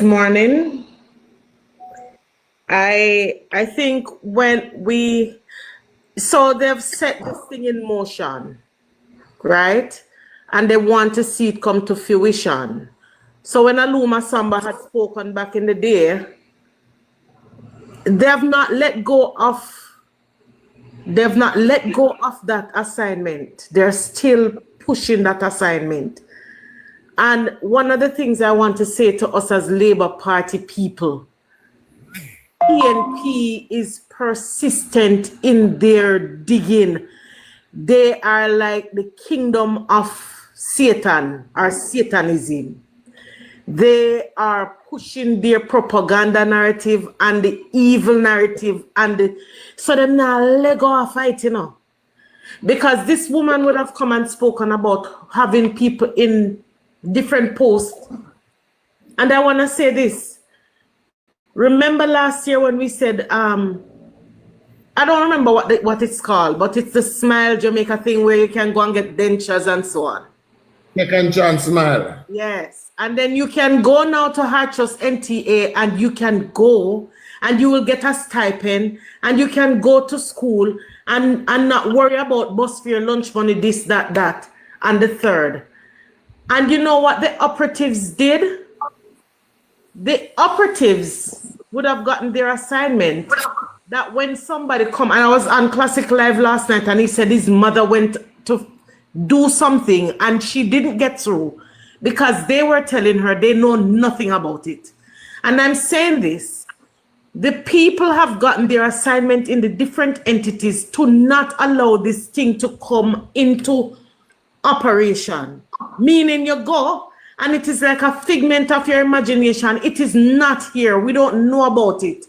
morning. I think when they've set this thing in motion, right? And they want to see it come to fruition. So when Aluma Samba had spoken back in the day, they have not let go of that assignment. They're still pushing that assignment. And one of the things I want to say to us as Labour Party people, PNP is persistent in their digging. They are like the kingdom of Satan or Satanism. They are pushing their propaganda narrative and the evil narrative, so them not let go of it, Because this woman would have come and spoken about having people in different posts. And I want to say this. Remember last year when we said, I don't remember what it's called, but it's the Smile Jamaica thing where you can go and get dentures and so on. Second chance smile. Yes. And then you can go now to Hartrust NTA and you can go and you will get a stipend and you can go to school and not worry about bus fare, lunch money, this, that, and the third. And you know what the operatives did? The operatives would have gotten their assignment that when somebody come, and I was on Classic Live last night and he said his mother went to do something and she didn't get through because they were telling her they know nothing about it. And I'm saying this, the people have gotten their assignment in the different entities to not allow this thing to come into operation. Meaning you go and it is like a figment of your imagination. It is not here. We don't know about it.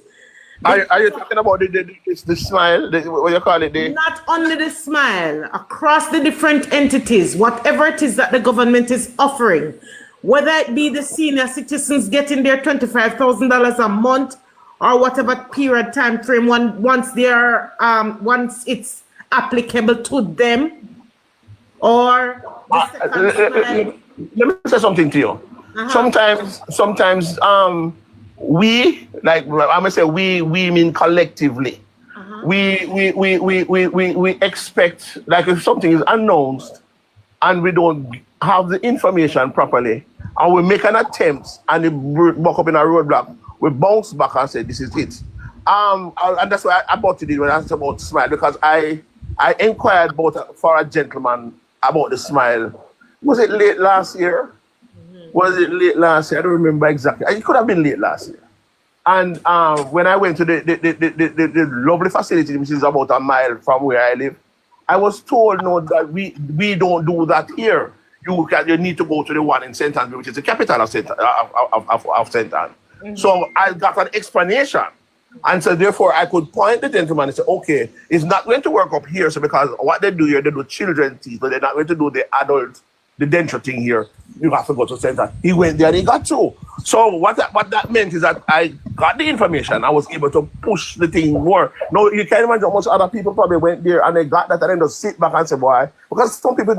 Are you talking about the smile? What you call it? Not only the smile, across the different entities, whatever it is that the government is offering, whether it be the senior citizens getting their $25,000 a month or whatever period time frame once it's applicable to them, or let me say something to you. Sometimes we, like I'm gonna say we mean collectively. We expect, like if something is announced and we don't have the information properly and we make an attempt and it walk up in a roadblock, we bounce back and say this is it. And that's why I brought it in when I asked about smile, because I inquired for a gentleman about the smile. Was it late last year? Was it late last year? I don't remember exactly. It could have been late last year. And when I went to the lovely facility, which is about a mile from where I live, I was told no, that we don't do that here. You need to go to the one in St. Andrew, which is the capital of St. Andrew. So I got an explanation. And so therefore I could point the gentleman and say, okay, it's not going to work up here. So because what they do here, they do children's teeth, but they're not going to do the adult, the denture thing here. You have to go to center. He went there and he got through. So what that meant is that I got the information. I was able to push the thing more. No, you can't imagine how much other people probably went there and they got that and then just sit back and say, boy, because some people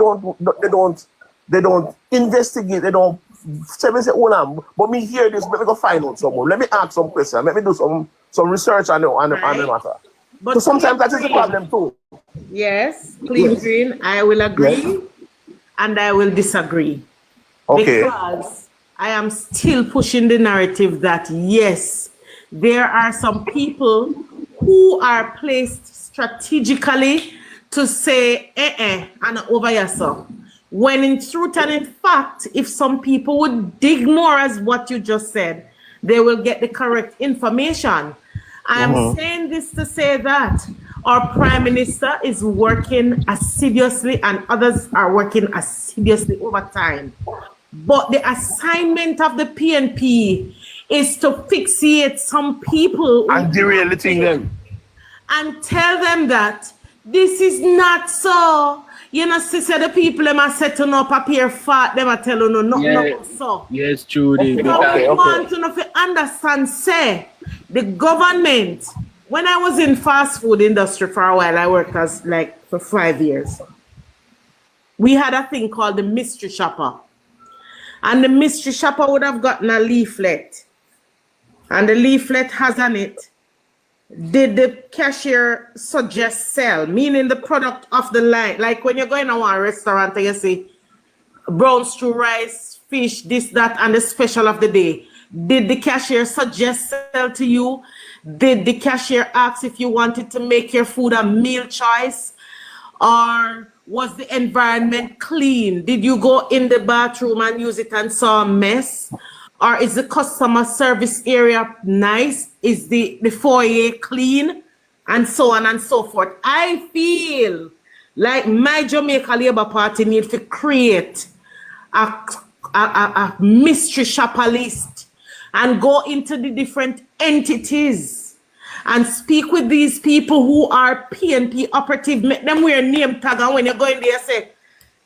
they don't investigate, they don't say, oh, but me hear this, let me go find out some more. Let me ask some questions. Let me do some research on the matter. But so sometimes that is the problem too. Yes, please, Green, I will agree and I will disagree. Okay. Because I am still pushing the narrative that yes, there are some people who are placed strategically to say and over yourself. When in truth and in fact, if some people would dig more as what you just said, they will get the correct information. I am saying this to say that our Prime Minister is working assiduously and others are working assiduously over time. But the assignment of the PNP is to fixate some people and derailing them and tell them that this is not so. You know, sister, the people them are setting up a pair fat, them are telling you nothing so. Yes, Judy. I want to understand, say, the government, when I was in fast food industry for a while, I worked as for 5 years. We had a thing called the mystery shopper. And the mystery shopper would have gotten a leaflet And the leaflet has on it, did the cashier suggest sell, meaning the product of the line? Like when you're going to a restaurant and you see brown stew rice, fish, this, that, and the special of the day. Did the cashier suggest sell to you? Did the cashier ask if you wanted to make your food a meal choice? Or was the environment clean? Did you go in the bathroom and use it and saw a mess? Or is the customer service area nice? Is the foyer clean? And so on and so forth. I feel like my Jamaica Labour Party need to create a mystery shopper list and go into the different entities and speak with these people who are PNP operative, make them wear name tag, and when you go in there say,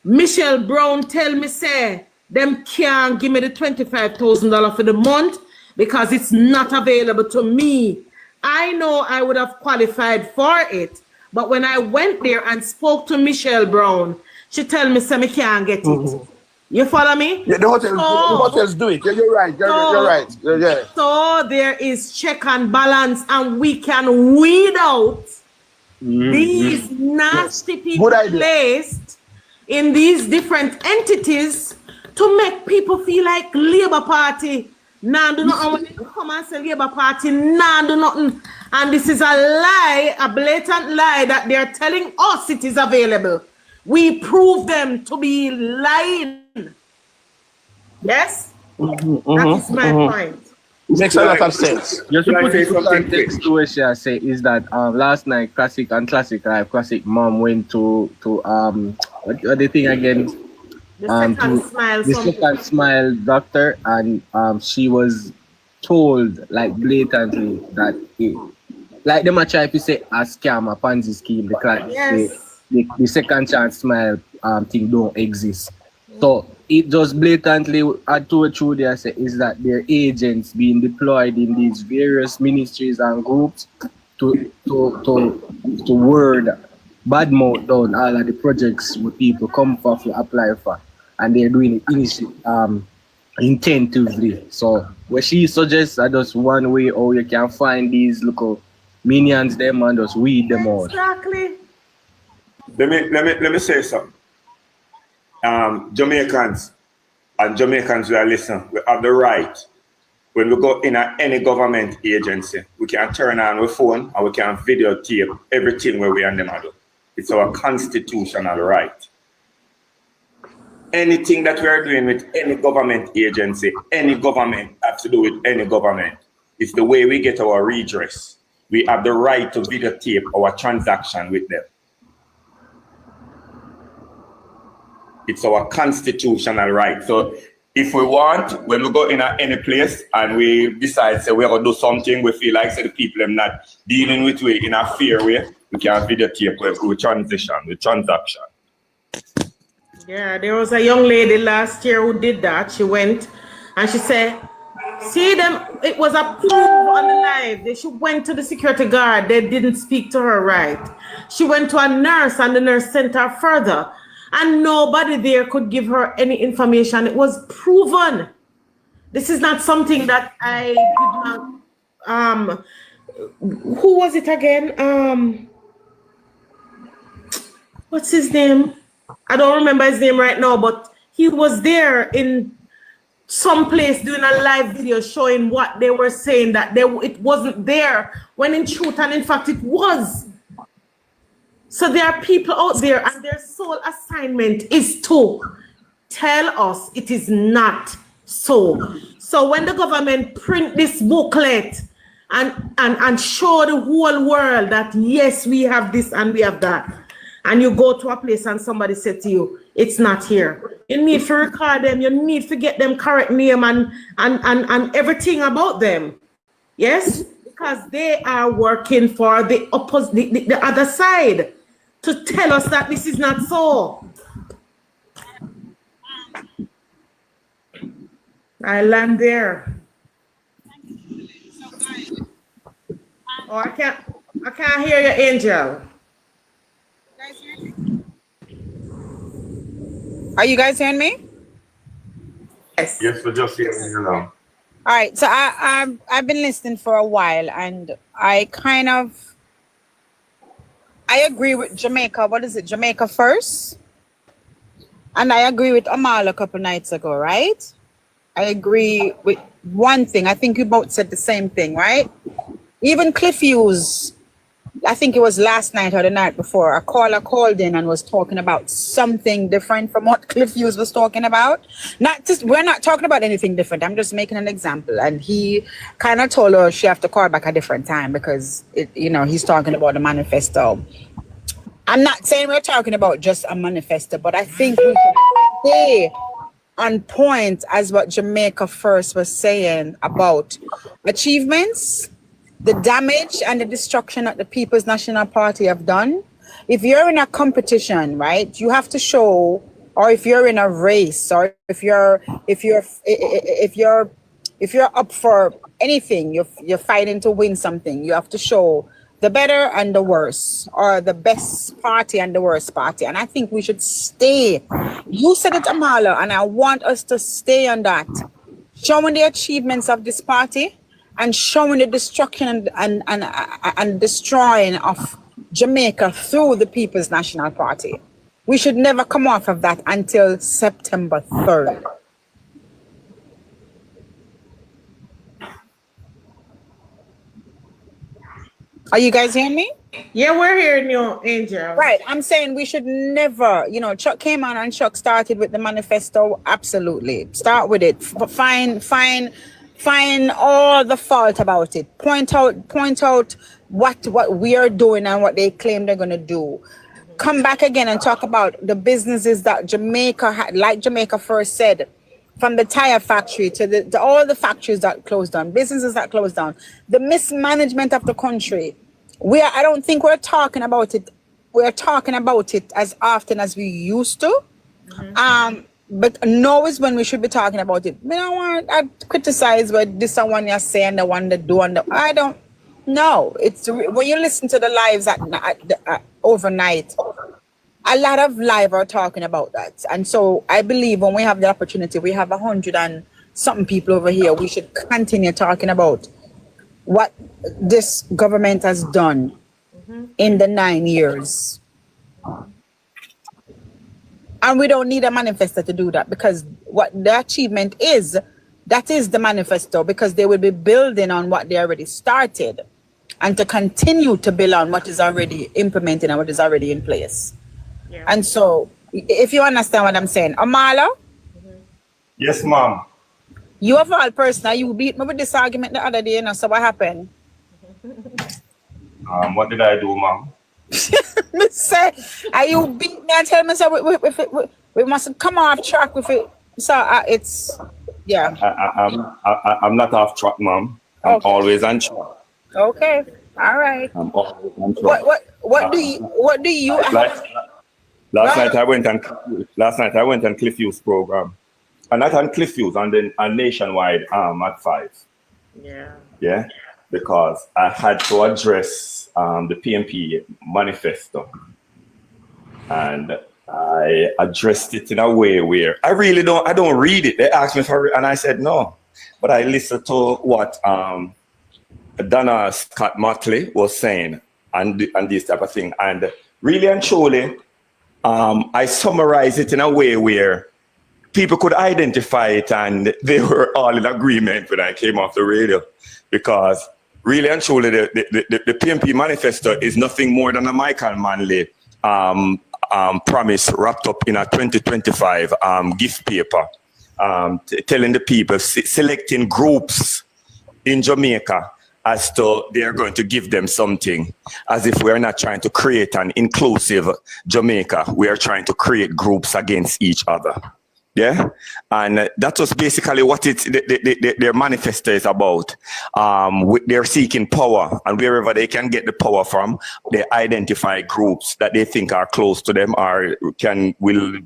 Michelle Brown tell me say, them can't give me the $25,000 for the month because it's not available to me. I know I would have qualified for it, but when I went there and spoke to Michelle Brown, she tell me say me can't get it. You follow me? Yeah, the hotels do it. Yeah, you're right. You're right. Yeah. So there is check and balance, and we can weed out these nasty people placed in these different entities to make people feel like Labour Party. Nah, do nothing. When you come and say Labour Party, nah, do nothing. And this is a lie, a blatant lie that they're telling us it is available. We prove them to be lying. Yes? That is my point. Makes a lot of sense. Just to put it in context to what she say is that last night Classic Mom went to what the thing again? The second smile doctor, and she was told like blatantly that like them a try to say a scam, a Ponzi scheme, the second chance smile thing don't exist. So it just blatantly I told you there say is that their agents being deployed in these various ministries and groups to word badmouth down all of the projects where people come for to apply for, and they're doing it intentively. So what she suggests are just one way how you can find these local minions them and just weed them out. Exactly. Let me say something. Jamaicans and Jamaicans who are listening, we have the right, when we go in any government agency, we can turn on our phone and we can videotape everything where we and them do. It's our constitutional right. Anything that we are doing with any government agency, any government has to do with any government. It's the way we get our redress. We have the right to videotape our transaction with them. It's our constitutional right. So if we want, when we go in any place and we decide say we're gonna do something, we feel like say the people are not dealing with it in a fair way, we can videotape with transaction. Yeah, there was a young lady last year who did that. She went and she said, see them, it was approved on the live. She went to the security guard. They didn't speak to her right. She went to a nurse and the nurse sent her further. And nobody there could give her any information. It was proven. This is not something that I did not, who was it again? What's his name? I don't remember his name right now, but he was there in some place doing a live video showing what they were saying, that it wasn't there, when in truth and in fact it was. So there are people out there and their sole assignment is to tell us it is not so. So when the government print this booklet and show the whole world that yes, we have this and we have that, and you go to a place and somebody said to you, it's not here. You need to record them, you need to get them correct name and everything about them. Yes? Because they are working for the other side to tell us that this is not so. I land there. Oh, I can't hear you, Angel. Are you guys hearing me? Yes. Yes, we're just hearing you now. All right, so I've been listening for a while, and I agree with Jamaica. What is it, Jamaica first? And I agree with Amal a couple nights ago, right? I agree with one thing. I think you both said the same thing, right? Even Cliff Hughes, I think it was last night or the night before, a caller called in and was talking about something different from what Cliff Hughes was talking about. We're not talking about anything different. I'm just making an example. And he kind of told her she have to call back a different time because he's talking about the manifesto. I'm not saying we're talking about just a manifesto, but I think we should stay on point as what Jamaica First was saying about achievements, the damage and the destruction that the People's National Party have done. If you're in a competition, right, you have to show, or if you're in a race, or if you're up for anything, you're fighting to win something, you have to show the better and the worse, or the best party and the worst party. And I think we should stay. You said it, Amala, and I want us to stay on that. Showing the achievements of this party and showing the destruction and destroying of Jamaica through the People's National Party. We should never come off of that until September 3rd. Are you guys hearing me? Yeah, we're hearing you, Angel. Right. I'm saying we should never, Chuck came on and Chuck started with the manifesto. Absolutely. Start with it. Find all the fault about it. Point out what we are doing and what they claim they're going to do. Come back again and talk about the businesses that Jamaica had, like Jamaica First said, from the tire factory to all the factories that closed down, businesses that closed down, the mismanagement of the country. I don't think we're talking about it. We're talking about it as often as we used to. Mm-hmm. But now is when we should be talking about it. I criticize what this one you're saying, the one that do, and I don't know. It's when you listen to the lives at overnight, a lot of live are talking about that. And so I believe when we have the opportunity, we have 100 and something people over here, we should continue talking about what this government has done in the 9 years. And we don't need a manifesto to do that, because what the achievement is, that is the manifesto, because they will be building on what they already started and to continue to build on what is already implemented and what is already in place. Yeah. And so, if you understand what I'm saying, Amala? Yes, ma'am. You of all person, you beat me with this argument the other day, so what happened? What did I do, ma'am? Me say, you beat me and tell me so we must come off track with it. So it's, yeah. I'm not off track, ma'am. I'm always on track. Okay, all right. I'm always on track. What do you? Last night I went on Cliff Hughes program, and not on Cliff Hughes, and then on Nationwide at 5. Yeah. Yeah, because I had to address the PMP manifesto, and I addressed it in a way where I don't read it. They asked me for it, and I said no, but I listened to what Donna Scott Motley was saying and this type of thing, and really and truly. I summarize it in a way where people could identify it, and they were all in agreement when I came off the radio, because really and truly the PMP manifesto is nothing more than a Michael Manley promise wrapped up in a 2025 gift paper, telling the people, selecting groups in Jamaica as to they're going to give them something, as if we're not trying to create an inclusive Jamaica. We are trying to create groups against each other. Yeah, and that was basically what their manifesto is about. They're seeking power, and wherever they can get the power from, they identify groups that they think are close to them or will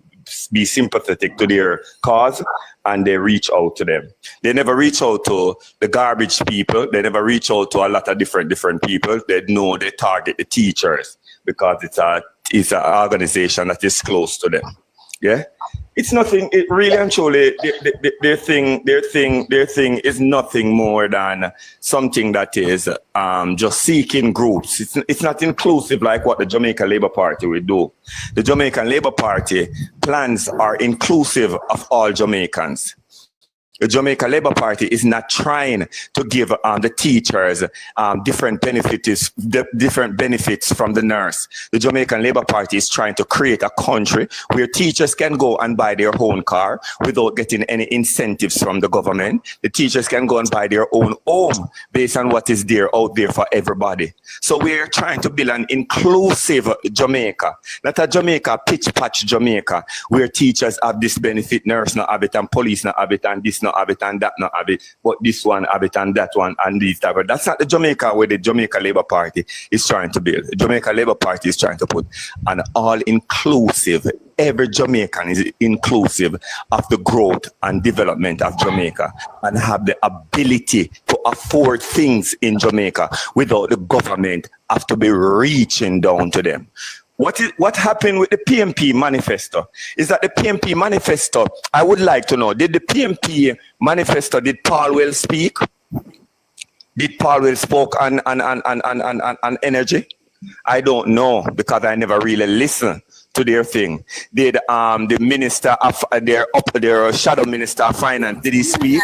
be sympathetic to their cause, and they reach out to them. They never reach out to the garbage people. They never reach out to a lot of different people. They know they target the teachers because it's an organization that is close to them. Yeah, it's nothing. It really and truly, their thing is nothing more than something that is just seeking groups. It's not inclusive like what the Jamaica Labour Party will do. The Jamaican Labour Party plans are inclusive of all Jamaicans. The Jamaica Labour Party is not trying to give the teachers different benefits from the nurse. The Jamaican Labour Party is trying to create a country where teachers can go and buy their own car without getting any incentives from the government. The teachers can go and buy their own home based on what is there out there for everybody. So we're trying to build an inclusive Jamaica, not a Jamaica pitch-patch Jamaica, where teachers have this benefit, nurse not have it, and police not have it, and this not have it and that not have it, but this one have it and that one and this type of. That's not the Jamaica where the Jamaica Labour Party is trying to build. The Jamaica Labour Party is trying to put an all-inclusive, every Jamaican is inclusive of the growth and development of Jamaica and have the ability to afford things in Jamaica without the government have to be reaching down to them. What happened with the PMP manifesto is that the PMP manifesto, I would like to know, did the PMP manifesto, did Paul Well speak? Did Paul Well spoke on energy? I don't know because I never really listened to their thing. Did the minister of their shadow minister of finance, did he speak?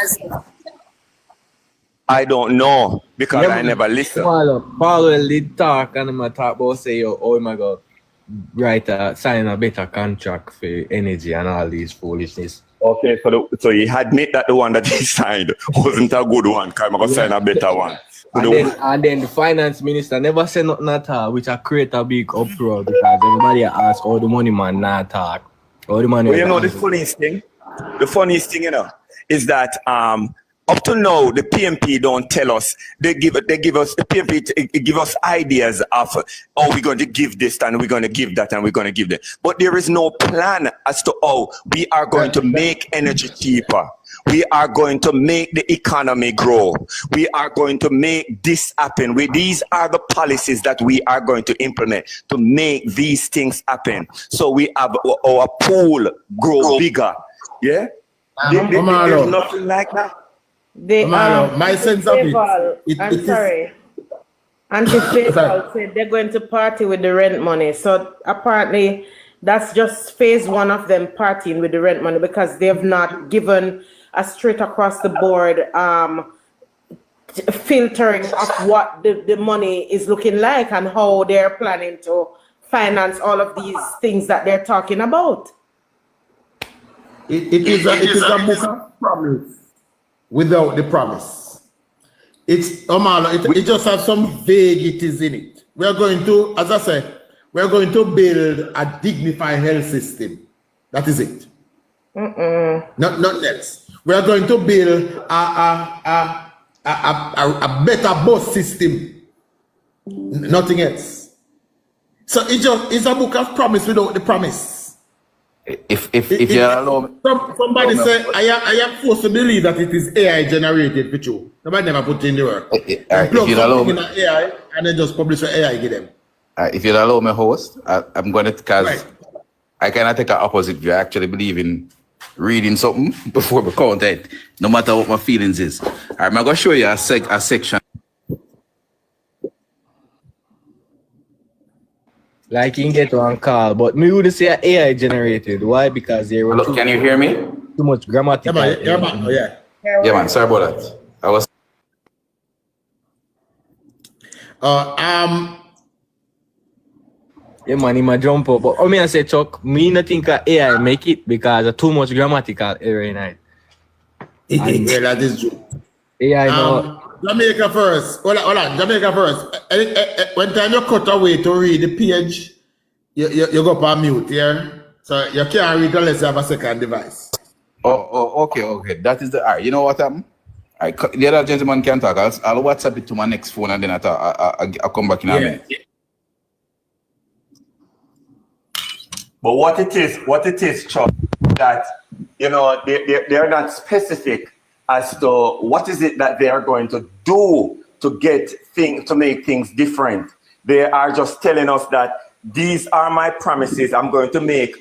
I don't know because I never listened. Paul Well did talk and I talk about say, oh my God, sign a better contract for energy and all these foolishness. Okay, so he admit that the one that he signed wasn't a good one. Can I sign a better one? And then the finance minister never said nothing at all, which create a big uproar because everybody ask all the money man not talk. All the money. Well, you know the funniest thing, is that up to now, the PMP don't tell us. They give us the PMP give us ideas of we're going to give this and we're going to give that and we're going to give that. But there is no plan as to how we are going to make energy cheaper. We are going to make the economy grow. We are going to make this happen. These are the policies that we are going to implement to make these things happen. So we have our pool grow bigger. Yeah? There's nothing like that. My sense of it. I'm sorry. Anti-Faithful said they're going to party with the rent money. So apparently that's just phase one of them partying with the rent money because they've not given a straight across the board filtering of what the money is looking like and how they're planning to finance all of these things that they're talking about. It is a book of promise without the promise. It just has some vagaries in it. We are going to, as I said, we are going to build a dignified health system. That is it. Nothing else. We are going to build a better bus system. Nothing else. So it's a book of promise without the promise. If you allow me, somebody say I am forced to believe that it is AI generated for you. Nobody never put in the work. if you allow me, in AI and then just publish what AI give them. If you allow me, host, I'm going to because I cannot take an opposite view. I actually believe in reading something before we count it, no matter what my feelings is. I'm going to show you a section. Like you can get one call, but me would say AI generated. Why? Because they were Can you hear me? too much grammatical. Yeah. Yeah, man. Sorry about that. I was. Yeah, man, he might jump up. But I say, Chuck, me not think AI make it because of too much grammatical error in it. Yeah, that is true. AI no. Jamaica first. Hold on. Jamaica first. When time you cut away to read the page, you go up on mute, yeah? So you can't read unless you have a second device. Okay. That is the art. You know what happened? The other gentleman can talk. I'll WhatsApp it to my next phone and then I'll come back in a minute. But what it is, Chuck, that they're not specific as to what is it that they are going to do to make things different. They are just telling us that these are my promises. I'm going to make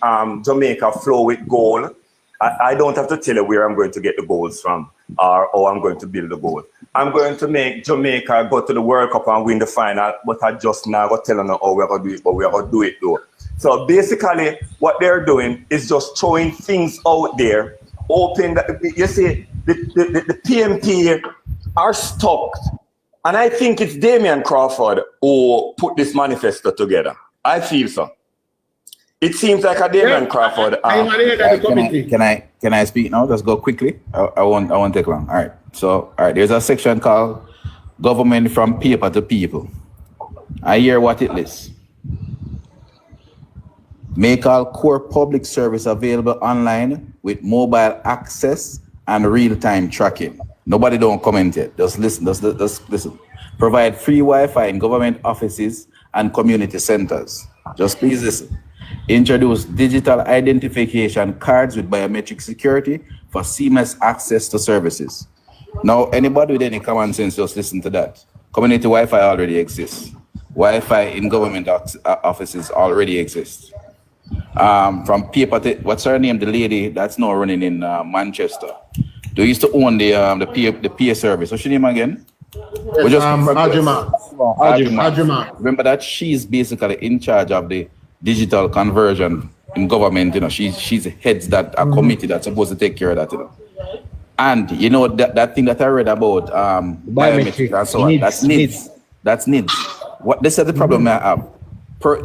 Jamaica flow with gold. I don't have to tell you where I'm going to get the goals from or how I'm going to build the gold. I'm going to make Jamaica go to the World Cup and win the final, but I just now got telling them how we're going to do it, but we're going to do it though. So basically, what they're doing is just throwing things out there, hoping that, you see, the PMP are stuck. And I think it's Damian Crawford who put this manifesto together. I feel so. It seems like a Damian Crawford. Can I speak now? Let's go quickly. I won't take long. All right. So, all right. There's a section called Government from Paper to People. I hear what it lists. Make all core public service available online with mobile access and real-time tracking. Nobody don't comment it. Just listen. Just listen. Provide free Wi-Fi in government offices and community centers. Just please listen. Introduce digital identification cards with biometric security for seamless access to services. Now, anybody with any common sense, just listen to that. Community Wi-Fi already exists. Wi-Fi in government offices already exists. From paper to, what's her name? The lady that's now running in Manchester. They used to own the PA service. What's your name again? Ajuma. Remember that she's basically in charge of the digital conversion in government. You know, she's heads that a committee that's supposed to take care of that. You know, and you know that thing that I read about biometric and so on. That's NIDS. That's NIDS. What this is the problem I have.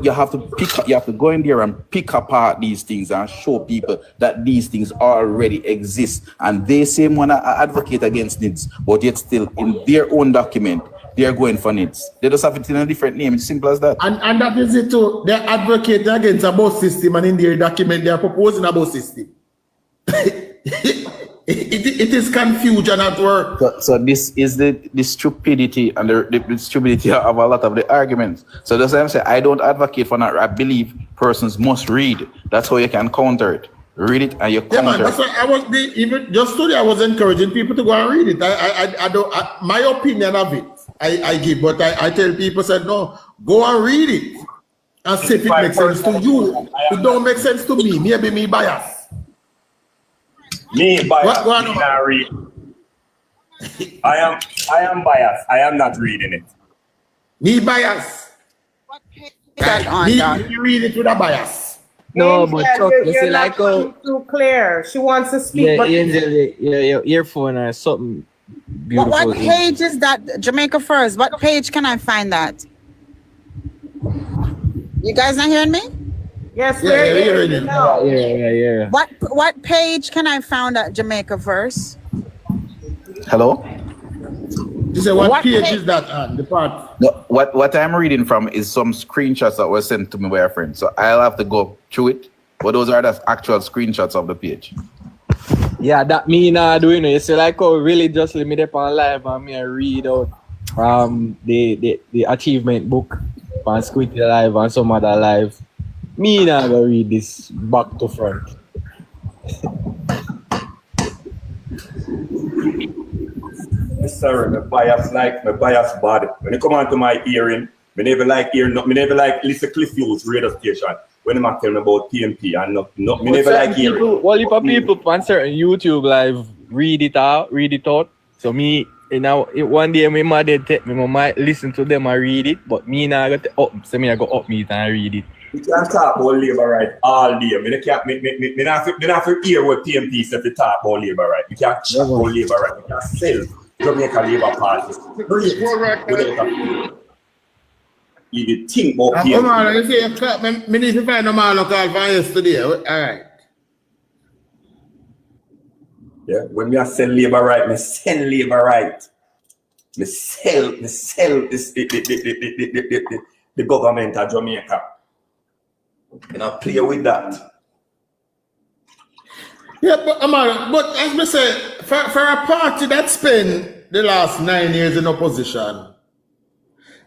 You have to go in there and pick apart these things and show people that these things already exist. And they say want to advocate against NIDS, but yet still in their own document, they are going for NIDS. They just have it in a different name. It's simple as that. And that is it too. They're advocating against a bus system, and in their document, they are proposing a bus system. It is confusion at work. So this is the stupidity and the stupidity of a lot of the arguments. So that's why I'm saying I don't advocate for that. I believe persons must read. That's how you can counter it. Read it and you counter. Yeah, man. That's why I was even just today. I was encouraging people to go and read it. I don't. My opinion of it, I give, but I tell people said no, go and read it and see if it makes sense to you. It don't make sense to me. Maybe me bias. Me bias. I am biased. I am not reading it. Me bias. Me read it with a bias. No, but Chuck, you see like too clear. She wants to speak. Yeah, but your earphone or something beautiful. What page is that? Jamaica First. What page can I find that? You guys not hearing me? Yes, we're hearing you now. Yeah. What page can I find at Jamaica First? Hello? You say what page is that on the part? No, what I'm reading from is some screenshots that were sent to me by a friend. So I'll have to go through it. But those are the actual screenshots of the page. Yeah, that me not doing it. You see, like really just let me up on live and me read out the achievement book on Squiddy Live and some other live. Me not gonna read this back to front. Sorry, my bias bad. When you come onto my hearing, me never like listen Cliff Hughes radio station when I'm telling about PMP and not me never like hearing. Well, if people on certain YouTube live read it out. So me, you know, one day my mother take me, might listen to them and read it, but me not got up. So me I go up me and read it. We can't talk about labor right all day. Me not hear what PMP said to talk about labor right. We can't talk about labor right. We can't sell Jamaica Labour Party. You did think about PMP. Come on, you see, me need to find a man who called for yesterday. All right. Yeah, when me sell labor right, me sell labor right. Me sell this the government of Jamaica. And I play with that. Yeah, but as I say, for a party that spent the last 9 years in opposition,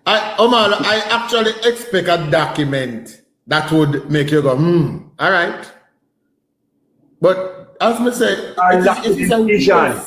I actually expect a document that would make you go, all right. But as I say, it's a vision.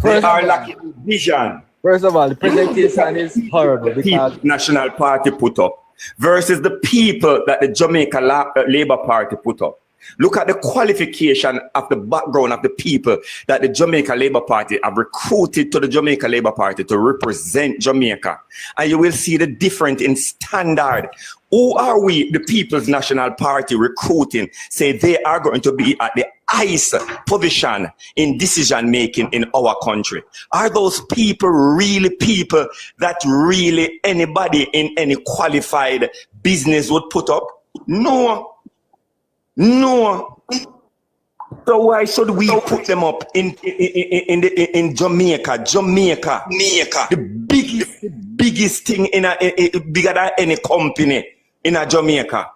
They are lacking vision. First of all, the presentation is horrible because National Party put up. versus the people that the Jamaica Labour Party put up. Look at the qualification of the background of the people that the Jamaica Labour Party have recruited to the Jamaica Labour Party to represent Jamaica. And you will see the difference in standard. Who are we, the People's National Party, recruiting? Say they are going to be at the highest position in decision making in our country. Are those people really people that really anybody in any qualified business would put up? No. No. So why should we put them up in Jamaica? Jamaica, the biggest thing bigger than any company in a Jamaica.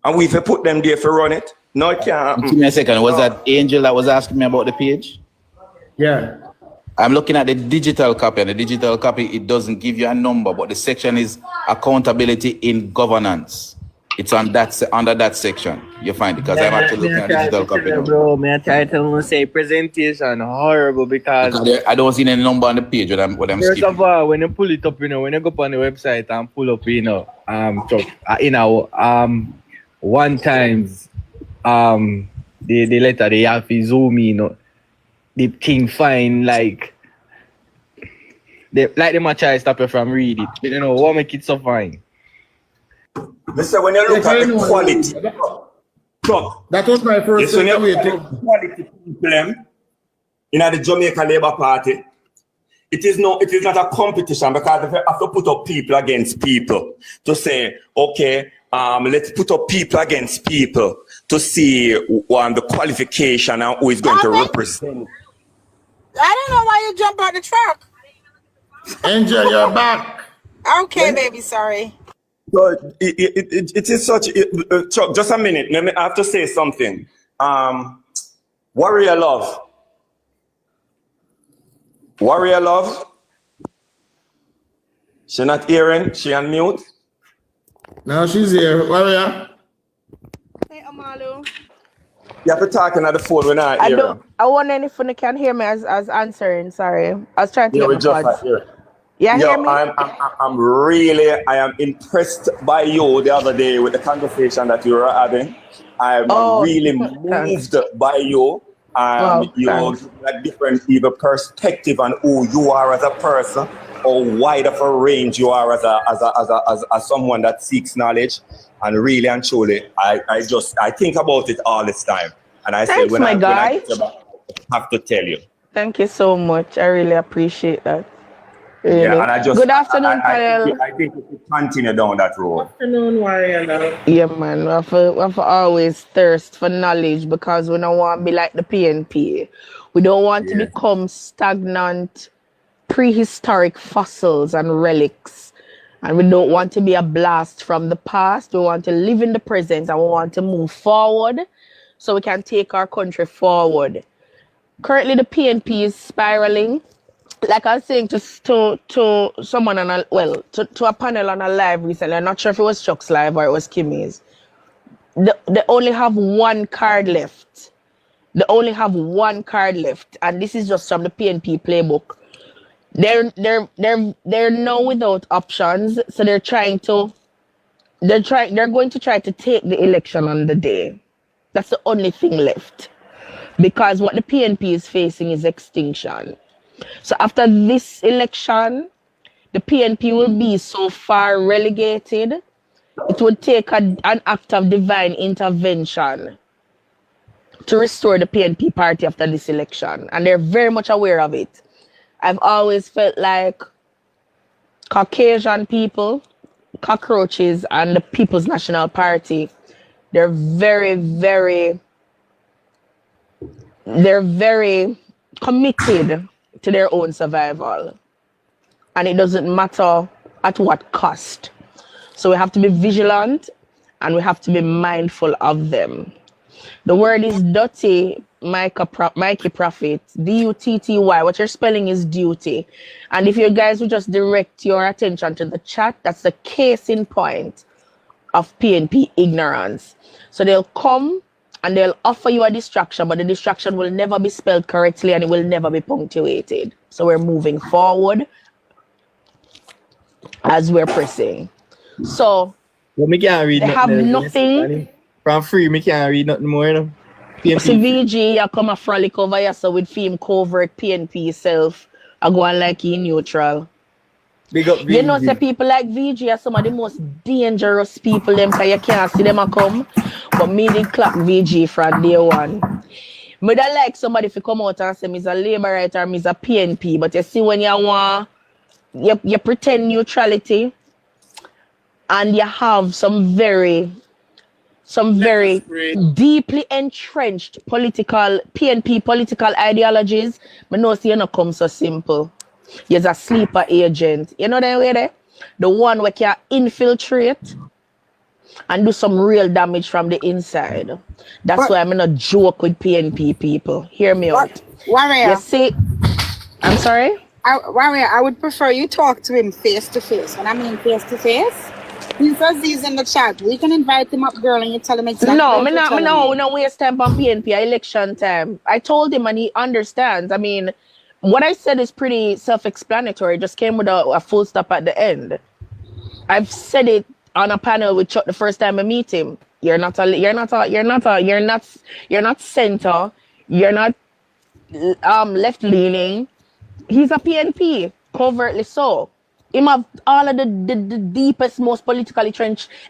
And we put them there for run it. No, it can't. Give me a second. Was that Angel that was asking me about the page? Yeah. I'm looking at the digital copy, and the digital copy, it doesn't give you a number, but the section is accountability in governance. It's on that under that section. You find it because I'm actually looking at the digital copy. Bro, may I try to say presentation horrible because I don't see any number on the page when I'm first skipping. of all, when you pull it up, when you go up on the website and pull up, one times the letter they have to zoom in, the thing fine like they might try to stop you from reading it. What make it so fine? Listen, when you look at the quality, that was my first when you look at the quality people in the Jamaica Labour Party, it is not a competition because they have to put up people against people to say, okay, let's put up people against people to see the qualification and who is going to represent. I don't know why you jump on the truck. Angel, you're back. Okay, baby, sorry. So it is such. Chuck, just a minute. I have to say something. Warrior Love. She not hearing. She on mute. Now she's here. Warrior. Hey, Amalu. You have to talk on the phone when I hear. I wonder if you can hear me as answering. Sorry, I was trying to Yeah, get we my just pods. hear. Yeah, Yo, hear me? I am impressed by you the other day with the conversation that you were having. I'm really moved by you. You have a different even perspective on who you are as a person, or wide of a range you are as someone that seeks knowledge. And really and truly, I think about it all this time. And I say when I have to tell you. Thank you so much. I really appreciate that. Really. Yeah, and Good afternoon, Kyle. I think we should continue down that road. Afternoon, Warrior. Yeah, man. We have to always thirst for knowledge because we don't want to be like the PNP. We don't want to become stagnant, prehistoric fossils and relics. And we don't want to be a blast from the past. We want to live in the present and we want to move forward so we can take our country forward. Currently, the PNP is spiraling. Like I was saying to someone to a panel on a live recently, I'm not sure if it was Chuck's live or it was Kimmy's. They only have one card left. And this is just from the PNP playbook. They're now without options, so they're going to try to take the election on the day. That's the only thing left. Because what the PNP is facing is extinction. So after this election, the PNP will be so far relegated, it would take an act of divine intervention to restore the PNP party after this election. And they're very much aware of it. I've always felt like Caucasian people, cockroaches, and the People's National Party, they're very committed to their own survival. And it doesn't matter at what cost. So we have to be vigilant and we have to be mindful of them. The word is dirty, Mikey Prophet, D-U-T-T-Y. What you're spelling is duty. And if you guys would just direct your attention to the chat, that's the case in point of PNP ignorance. So they'll come and they'll offer you a distraction, but the distraction will never be spelled correctly and it will never be punctuated. So we're moving forward as we're pressing. So Well, me can't read they have nothing. nothing. From free, me can't read nothing more. You know? See VG, you come a frolic over here, so with film covert PNP self, I go on like he neutral. Big up VG. You know, say people like VG are some of the most dangerous people, them, because you can't see them a come. But me did clock VG from day one. Me don't like somebody if you come out and say me's a labor right or me's a PNP. But you see when you want, you pretend neutrality and you have some very deeply entrenched political PNP political ideologies. But no, see you not come so simple. You're a sleeper agent. You know that way there? The one where can infiltrate and do some real damage from the inside. That's why I'm not joke with PNP people. Hear me out. Warrior. You see, I'm sorry? Warrior, I would prefer you talk to him face to face. When I mean face to face, he says he's in the chat. We can invite him up, girl, and you tell him exactly. No, we don't waste time on PNP, election time. I told him and he understands. I mean, what I said is pretty self-explanatory. Just came with a full stop at the end. I've said it on a panel with Chuck the first time I meet him. You're not center. You're not left leaning. He's a PNP, covertly so. Him have all of the deepest, most politically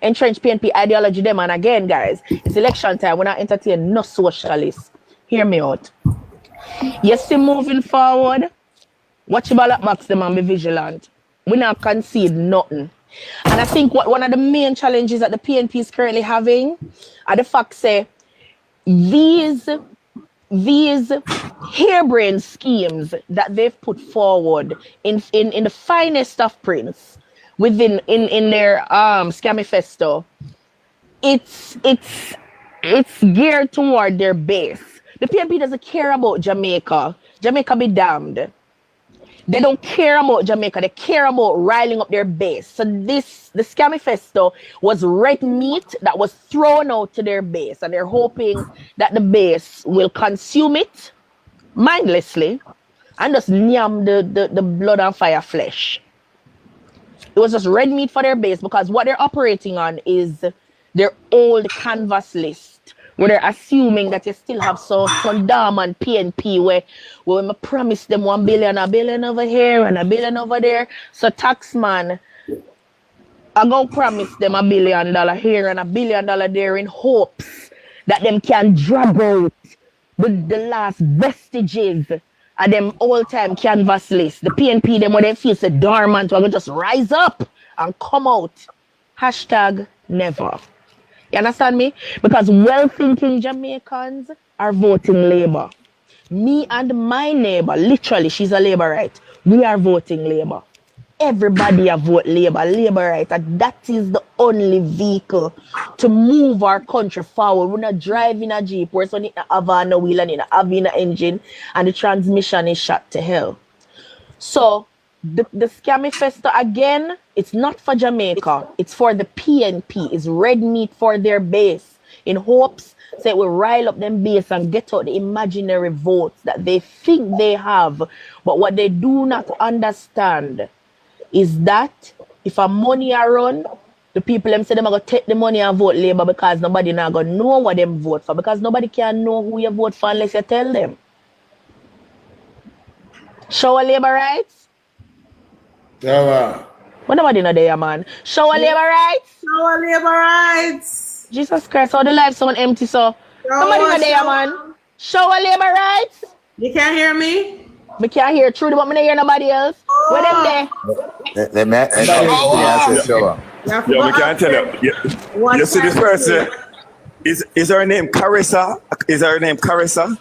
entrenched PNP ideology them. And again, guys, it's election time. We're not entertaining no socialists. Hear me out. You see, moving forward, watch your ballot box them and be vigilant. We not concede nothing. And I think what one of the main challenges that the PNP is currently having are the fact say these harebrained schemes that they've put forward in the finest of prints within in their scamifesto, it's geared toward their base. The PNP doesn't care about Jamaica. Jamaica be damned. They don't care about Jamaica. They care about riling up their base. So the scamifesto was red meat that was thrown out to their base. And they're hoping that the base will consume it mindlessly and just yam the blood and fire flesh. It was just red meat for their base because what they're operating on is their old canvas list, where they're assuming that you still have some dormant PNP where I promise them a billion over here and $1 billion over there. So taxman, I go promise them $1 billion here and $1 billion there in hopes that them can drag out the last vestiges of them all-time canvas list. The PNP, them when they feel so dormant, we're going to just rise up and come out. Hashtag never. You understand me? Because well-thinking Jamaicans are voting Labour. Me and my neighbor, literally, she's a Labourite. We are voting Labour. Everybody are vote Labour, Labourite. And that is the only vehicle to move our country forward. We're not driving a Jeep. We're so need to have a wheel and have an engine and the transmission is shot to hell. So the scamifesto again, it's not for Jamaica, it's for the PNP. It's red meat for their base in hopes that it will rile up them base and get out the imaginary votes that they think they have. But what they do not understand is that if a money are run, the people them say them are going to take the money and vote Labour because nobody not going to know what them vote for, because nobody can know who you vote for unless you tell them. Show a Labour rights? Yeah. What nobody know there, man? Show a Labour rights? Show a Labour rights. Jesus Christ, how the life someone empty so? Nobody know there, man. Show a Labour rights? You can't hear me? Me can't hear Trudy, but me don't hear nobody else. Where them there? Let me answer show. Yeah, we can't tell you. You see this person? Is her name Carissa? Is her name Carissa?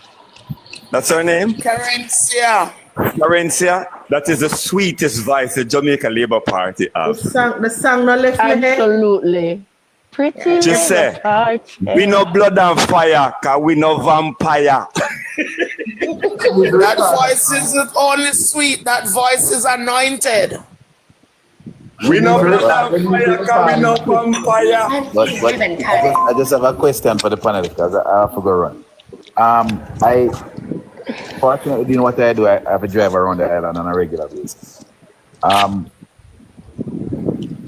That's her name? Carencia. That is the sweetest voice the Jamaica Labour Party has. The song no left me there. Absolutely. Pretty. Just say, we no blood and fire, cause we no vampire. That voice isn't only sweet, that voice is anointed. We no blood and fire, cause we no vampire. But I just have a question for the panel because I have to go run. Fortunately, you know what I do? I have to drive around the island on a regular basis.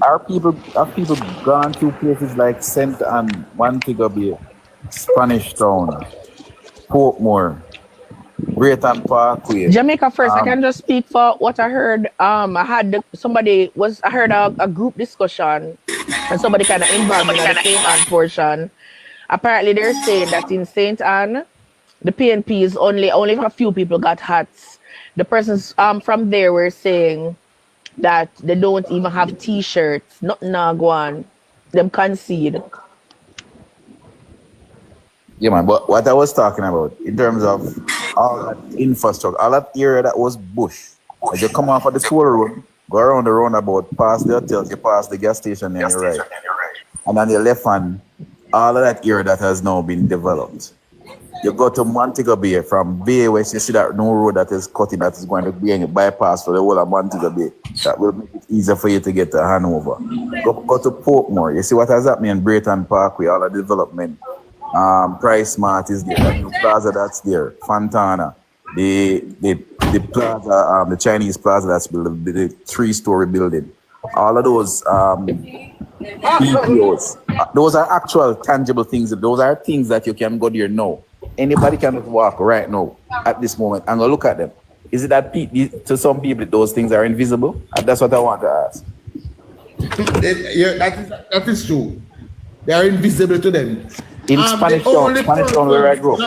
Have people gone to places like St. Anne, Montego Bay, Spanish Town, Portmore, Greater Parkway? Jamaica first. I can just speak for what I heard. I heard a group discussion, and somebody kind of involved me in the St. Anne portion. Apparently, they're saying that in St. Anne, the PNP is only a few people got hats. The persons from there were saying that they don't even have T-shirts. Nothing go on. Them concede. Yeah, man. But what I was talking about in terms of all that infrastructure, all that area that was bush. As you come off of the toll road, go around the roundabout, pass the hotels, you pass the gas station, and you're right. And on the left hand, all of that area that has now been developed. You go to Montego Bay, from Bay West, you see that no road that is cutting, that is going to be a bypass for the whole of Montego Bay. That will make it easier for you to get to Hanover. Go to Portmore, you see what has happened in Brayton Parkway, all the development. Price Smart is there, the new plaza that's there, Fontana, the plaza, the Chinese plaza that's built, the 3-story building. All of those BPOs, those are actual tangible things. Those are things that you can go there now. Anybody can walk right now at this moment and go look at them. Is it that to some people those things are invisible? And that's what I want to ask. That is true. They are invisible to them. In Spanish Town where I grew up,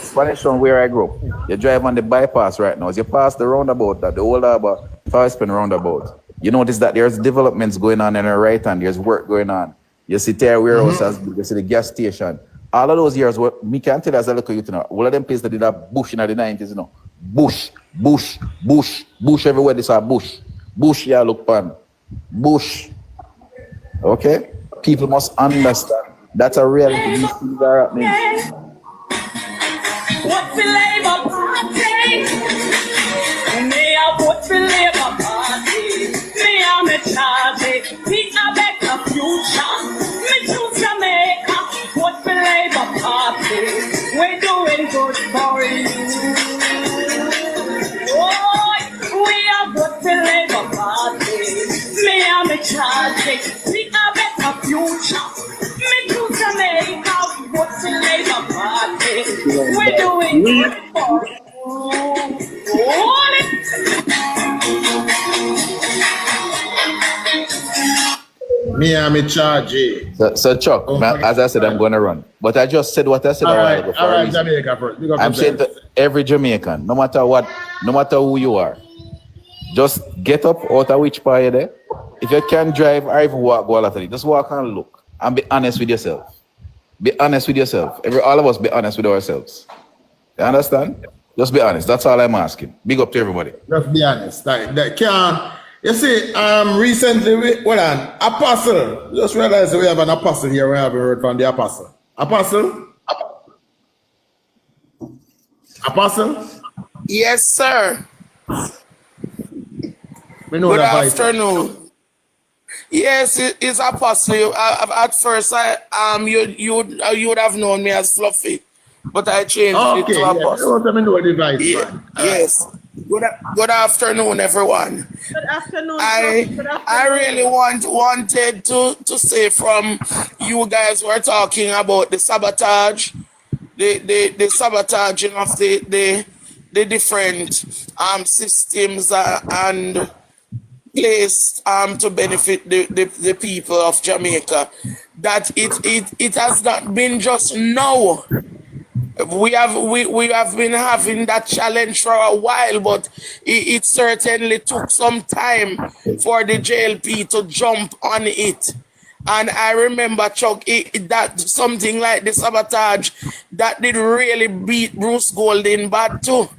Spanish Town where I grew up, you drive on the bypass right now. As you pass the roundabout, the old Harbour Forestpen roundabout, you notice that there's developments going on the right hand, there's work going on. You see there warehouses, you see the gas station. All of those years, what me can tell you as a local youth, you know, all of them places that did that bush in the 90s, you know. Bush everywhere, this are bush. Bush, yeah, look pan. Bush. Okay? People must understand. That's a reality. These things are happening. What's the Labour Party? Me a vote for Labour Party. Me a me charge. Me a better future. Me choose Jamaica. Vote for Labour Party. We're doing good for you. Oh, we a vote for Labour Party. Me a me charge. Me a better future. Me choose Jamaica. Vote for Labour Party. We're doing good for you. Me and me charge. So Chuck, as I said, I'm going to run. But I just said what I said a while ago. All right, Jamaica first. I'm saying to every Jamaican, no matter what, no matter who you are, just get up out of which part you're there. If you can drive or even walk, go out of it. Just walk and look and be honest with yourself. Be honest with yourself. All of us be honest with ourselves. You understand? Just be honest. That's all I'm asking. Big up to everybody. Just be honest. You see, recently, Apostle. Just realize we have an apostle here. We haven't heard from the apostle. Apostle? Apostle? Yes, sir. Good afternoon. Yes, it's Apostle. At first, you would have known me as Fluffy, but I changed it to Apostle. Yes. Good afternoon, everyone. Good afternoon. I really wanted to say from you guys were talking about the sabotage, the sabotaging of the different systems and placed to benefit the people of Jamaica. That it has not been just now. We have been having that challenge for a while, but it certainly took some time for the JLP to jump on it. And I remember, Chuck, that something like the sabotage that did really beat Bruce Golding bad too.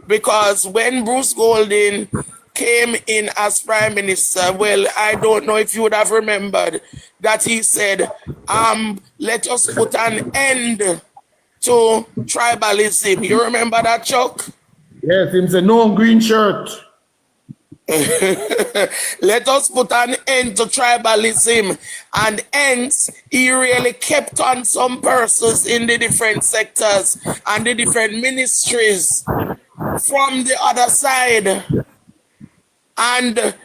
Because when Bruce Golding came in as Prime Minister, well, I don't know if you would have remembered that he said, let us put an end to tribalism. You remember that, Chuck? Yes, him said no green shirt. Let us put an end to tribalism. And hence, he really kept on some persons in the different sectors and the different ministries from the other side. And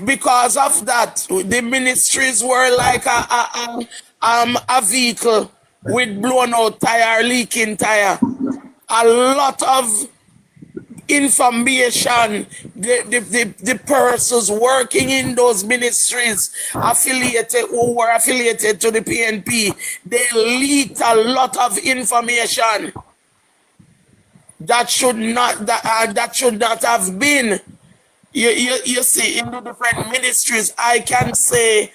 because of that, the ministries were like a vehicle with blown out tire, leaking tire. A lot of information, the persons working in those ministries who were affiliated to the PNP, they leaked a lot of information that should not have been. You see, in the different ministries, I can say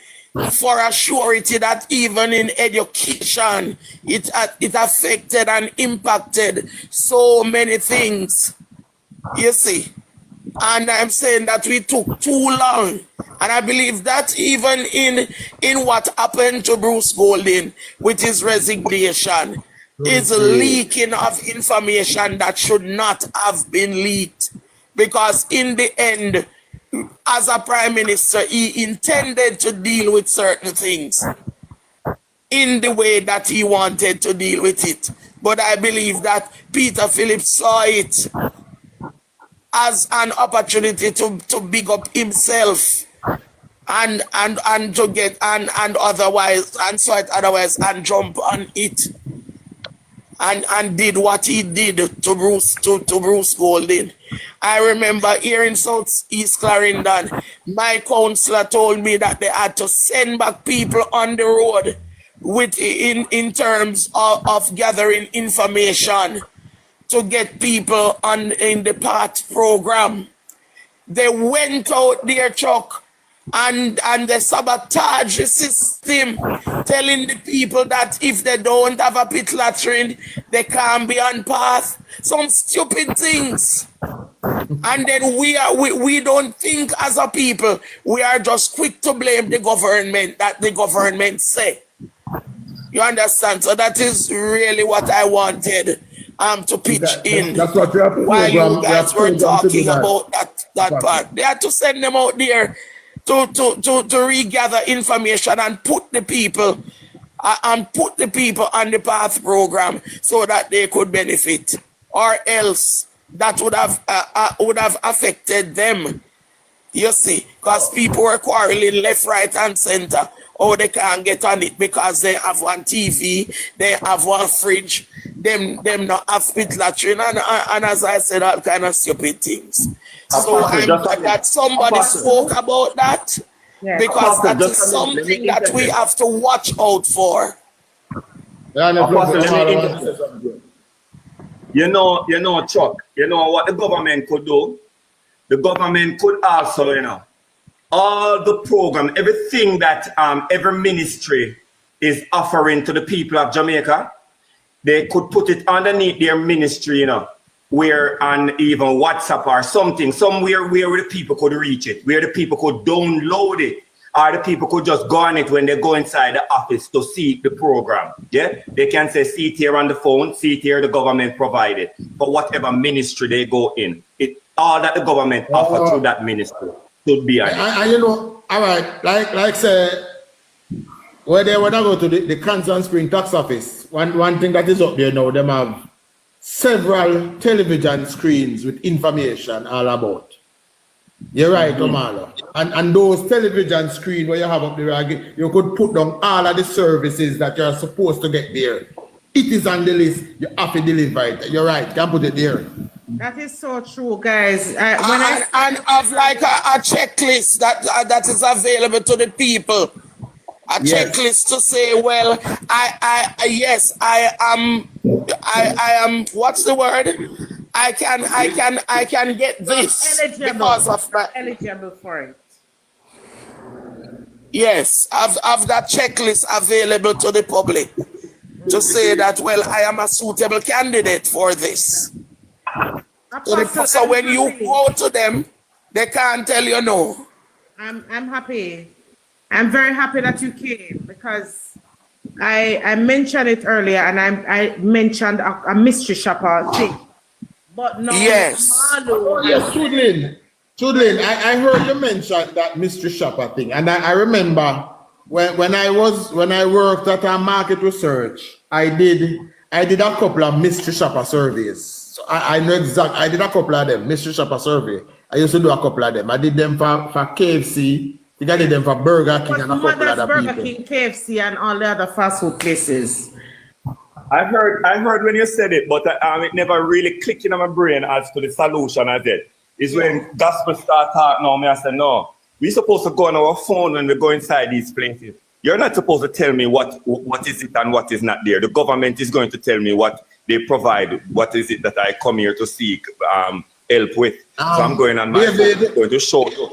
for a surety that even in education, it affected and impacted so many things. You see, and I'm saying that we took too long, and I believe that even in what happened to Bruce Golding with his resignation is leaking of information that should not have been leaked, because in the end, as a prime minister, he intended to deal with certain things in the way that he wanted to deal with it. But I believe that Peter Phillips saw it as an opportunity to big up himself and to get and otherwise and saw it otherwise and jump on it and did what he did to Bruce Golding. I remember here in South East Clarendon, my councillor told me that they had to send back people on the road in terms of gathering information to get people in the PATH program. They went out there, Chuck, and they sabotage the system, telling the people that if they don't have a pit latrine, they can't be on PATH. Some stupid things. And then we don't think as a people. We are just quick to blame the government that the government say. You understand? So that is really what I wanted to pitch in. That's what you have to while you guys were talking about that part. They had to send them out there to regather information and put the people on the PATH program so that they could benefit, or else that would have affected them. You see, because people were quarreling left, right, and center. Oh, they can't get on it because they have one TV, they have one fridge, them not have pit latrine, and as I said, all kind of stupid things. So I'm glad that somebody spoke about that, because that is something that we have to watch out for. You know, Chuck, you know what the government could do? The government could also, all the program, everything that every ministry is offering to the people of Jamaica, they could put it underneath their ministry, where on even WhatsApp or something, somewhere where the people could reach it, where the people could download it, or the people could just go on it when they go inside the office to see the program. Yeah, they can say, see it here on the phone, see it here, the government provided, for whatever ministry they go in. It all that the government offer through that ministry should be on it. And all right, like say, when I go to the Constant Spring tax office, one thing that is up there now, them have several television screens with information all about. You're right, Omalo. And those television screens where you have up there, you could put down all of the services that you're supposed to get there. It is on the list. You have to deliver it. You're right. You can put it there. That is so true, guys. And have like a checklist that is available to the people. A checklist to say, well, I am. What's the word? I can get this because of that. Eligible for it. Yes, have that checklist available to the public to say that, well, I am a suitable candidate for this. So when you go to them, they can't tell you no. I'm happy. I'm very happy that you came, because I mentioned it earlier, and I mentioned a mystery shopper thing. But no. Yes. Tudlin, I heard you mention that mystery shopper thing, and I remember when I worked at a market research, I did a couple of mystery shopper surveys. So I know exactly. I did a couple of them mystery shopper survey, I used to do a couple of them. I did them for KFC. I think I did them for Burger King and a couple of other Burger people. King, KFC, and all the other fast food places. I heard when you said it, but it never really clicked in my brain as to the solution of it. Is when gospel start talking now, I said, no, we're supposed to go on our phone when we go inside these places. You're not supposed to tell me what is it and what is not there. The government is going to tell me what they provide. What is it that I come here to seek help with? So I'm going on my phone, going to show you.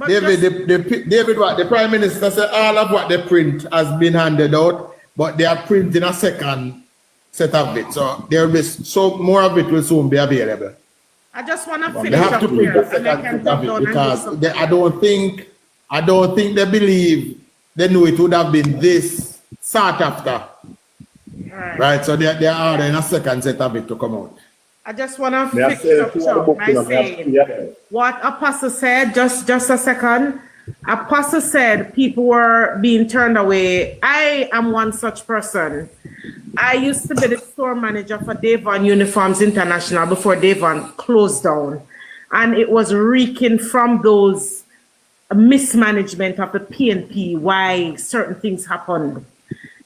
David, what the Prime Minister said, all of what they print has been handed out, but they are printing a second set of it. So there will be more of it will soon be available. I just want to finish they have up to print here, a second and I can set of drop it down because I don't think they believe they knew it would have been this sought after. Right, so they are ordering a second set of it to come out. I just want to fix up shop by saying what Apostle said, just a second. Apostle said people were being turned away. I am one such person. I used to be the store manager for Devon Uniforms International before Devon closed down. And it was reeking from those mismanagement of the PNP, why certain things happened.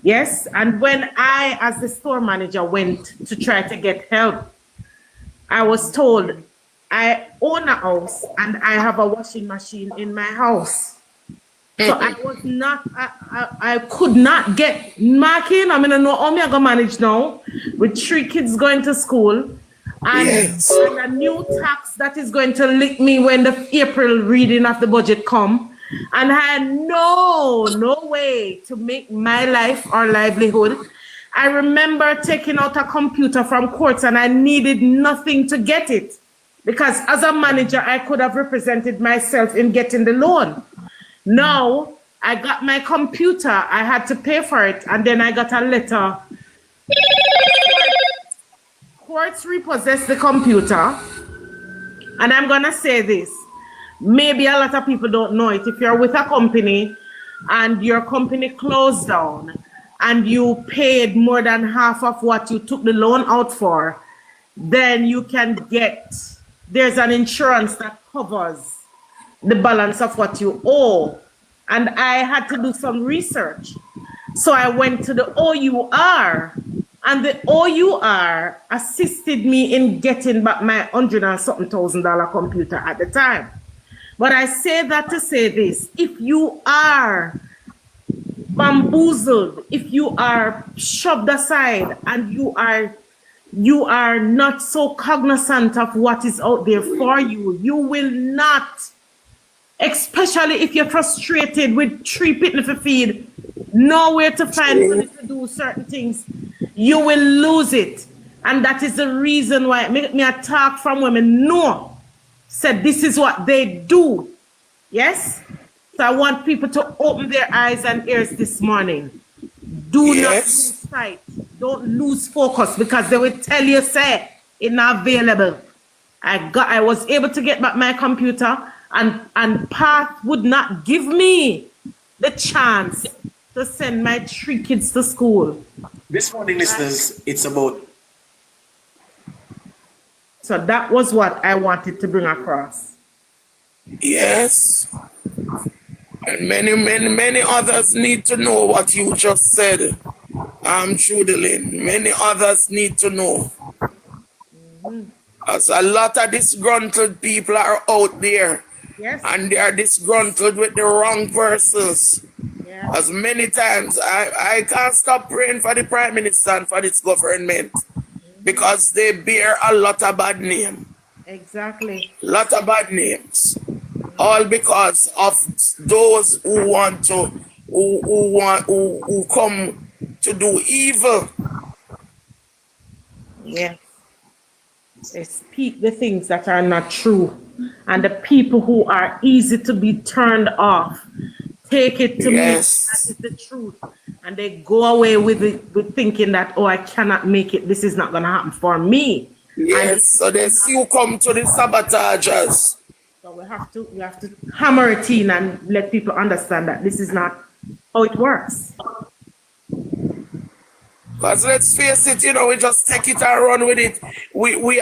Yes, and when I, as the store manager, went to try to get help, I was told I own a house and I have a washing machine in my house. So I was not, I could not get marking. I mean, I know how I'm going to manage now with 3 kids going to school and, and a new tax that is going to lick me when the April reading of the budget come. And I had no way to make my life or livelihood. I remember taking out a computer from courts and I needed nothing to get it because as a manager, I could have represented myself in getting the loan. Now, I got my computer, I had to pay for it, and then I got a letter. Courts repossessed the computer, and I'm gonna say this. Maybe a lot of people don't know it. If you're with a company and your company closed down and you paid more than half of what you took the loan out for, then you can get, there's an insurance that covers the balance of what you owe. And I had to do some research. So I went to the OUR, and the OUR assisted me in getting back my $100,000 computer at the time. But I say that to say this: if you are bamboozled, if you are shoved aside, and you are not so cognizant of what is out there for you, you will not, especially if you're frustrated with 3 people to feed, nowhere to find money to do certain things, you will lose it. And that is the reason why me attack from women said this is what they do. Yes? So I want people to open their eyes and ears this morning. Do not lose sight. Don't lose focus, because they will tell you, say, it's not available. I was able to get back my computer, and Path would not give me the chance to send my 3 kids to school. This morning, listeners, it's about. So that was what I wanted to bring across. Yes. And many others need to know what you just said. Trudlin. Many others need to know. As a lot of disgruntled people are out there. Yes. And they are disgruntled with the wrong persons. Yes. As many times I can't stop praying for the Prime Minister and for this government, because they bear a lot of bad name. Exactly. Lot of bad names. All because of those who want to who come to do evil. Yeah. They speak the things that are not true. And the people who are easy to be turned off take it to me that is the truth. And they go away with it, with thinking that, oh, I cannot make it. This is not going to happen for me. Yes, so they still come to the sabotagers. So we have to hammer it in and let people understand that this is not how it works. Because let's face it, you know, we just take it and run with it. We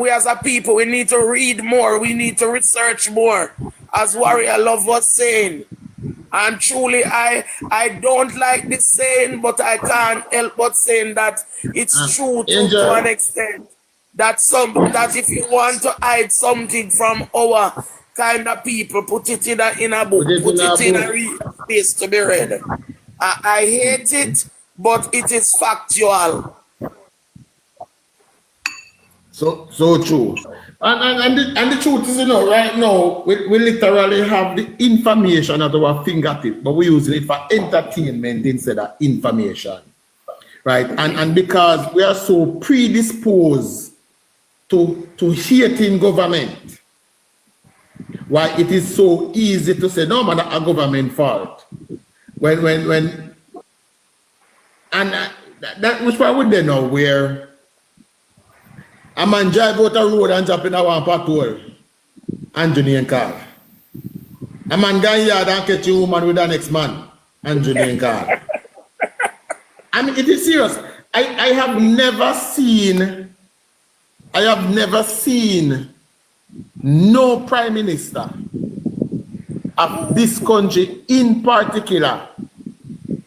as a people, we need to read more. We need to research more. As Warrior Love was saying. And truly, I don't like this saying, but I can't help but saying that it's true to an extent. That if you want to hide something from our kind of people, put it in a book, put it in a space to be read. I hate it, but it is factual. So true. And the truth is, you know, right now, we literally have the information at our fingertip, but we're using it for entertainment instead of information. Right? And because we are so predisposed to hating government, why it is so easy to say, no man, a government fault. That which part would they know where a man drive out a road and jump in a one patrol and Jamaican car. A man go yard and catch a woman with the next man and Jamaican car. I mean, it is serious. I have never seen no prime minister of this country in particular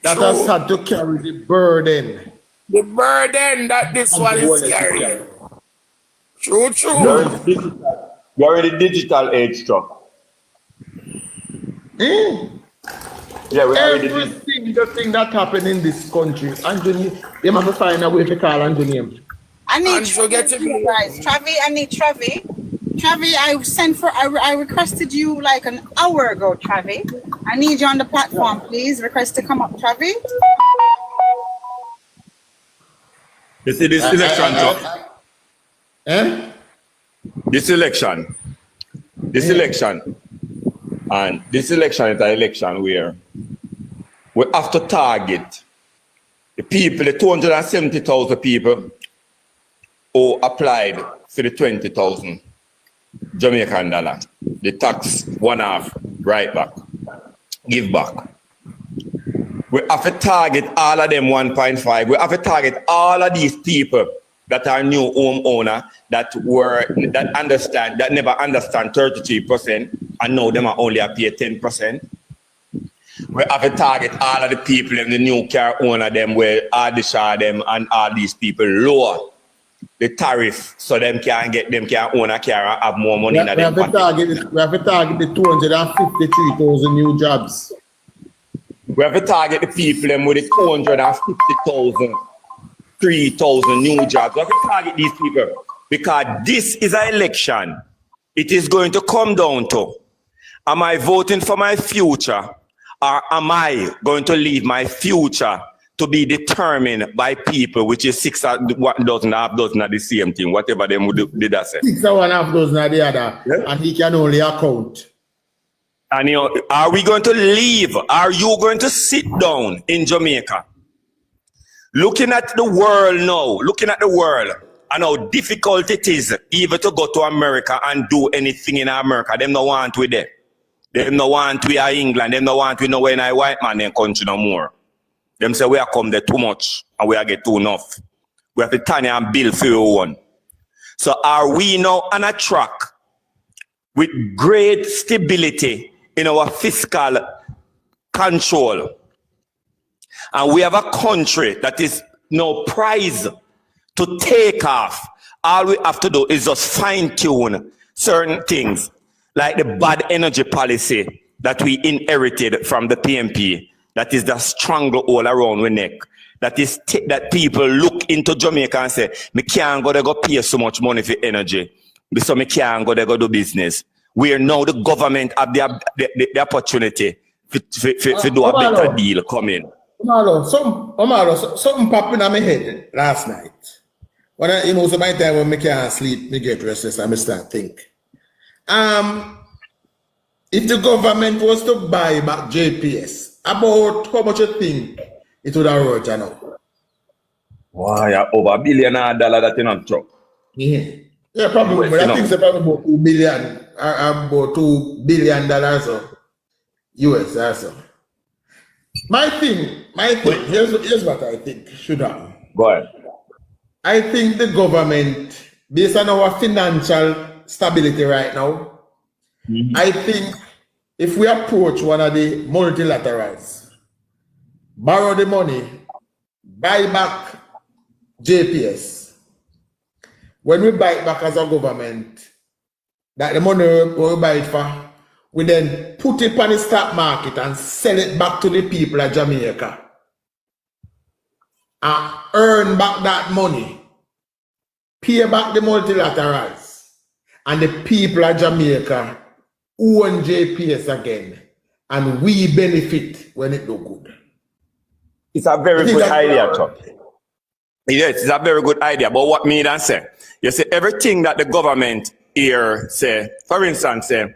that has had to carry the burden. The burden that this one is carrying. True. You're in the digital age, Chuck. Yeah, we are every single thing that happened in this country, Anthony, they must find a way to call Anthony. I need Travi, guys. I need Travi. Travi, I requested you like an hour ago, Travi. I need you on the platform, please. Request to come up, Travi. You see this election, Chuck? This election, and this election is an election where we have to target the people, the 270,000 people who applied for the 20,000 Jamaican dollar, the tax 1/2 right back, give back. We have to target all of them 1.5. We have to target all of these people that are new homeowner that never understand 33% and now them are only pay 10%. We have to target all of the people in the new car owner them where all the share them and all these people lower the tariff so them can own a car and have more money in their pocket. We have to target the 253,000 new jobs. We have to target the people them with the 250,000 3,000 new jobs. We have to target these people because this is an election. It is going to come down to, am I voting for my future or am I going to leave my future to be determined by people, which is 6 or 1 dozen, half dozen of the same thing, whatever them did that say. 6 or 1/2 dozen of the other, yeah? And he can only account. And you know, are we going to leave? Are you going to sit down in Jamaica? Looking at the world now, and how difficult it is even to go to America and do anything in America. Them no want we there. Them no want we are England. Them no want we know when I white man in country no more. Them say we are come there too much and we are get too enough. We have to turn and build for your one. So are we now on a track with great stability in our fiscal control? And we have a country that is now prized to take off. All we have to do is just fine-tune certain things, like the bad energy policy that we inherited from the PMP, that is the strangle all around the neck. That is that people look into Jamaica and say, me can't go there go pay so much money for energy, so me can't go there go do business. Where now the government have the opportunity to do a better deal coming. Something popped in my head last night. When I, so by the time when I can't sleep, I get restless and I start think. If the government was to buy back JPS, about how much you think it would have worth now? Wow, yeah, over $1 billion that in on truck. Yeah, probably. But I think it's probably about $2 billion, about $2 billion or US or so. My thing, here's what I think should happen. Go ahead. I think the government, based on our financial stability right now, I think if we approach one of the multilaterals, borrow the money, buy back JPS, when we buy it back as a government, that the money we buy it for, we then put it on the stock market and sell it back to the people of Jamaica and earn back that money, pay back the multilaterals, and the people of Jamaica own JPS again, and we benefit when it do good. It's a very good idea, Chuck. Yes, it's a very good idea. But what me then say, you see, everything that the government here say, for instance, say,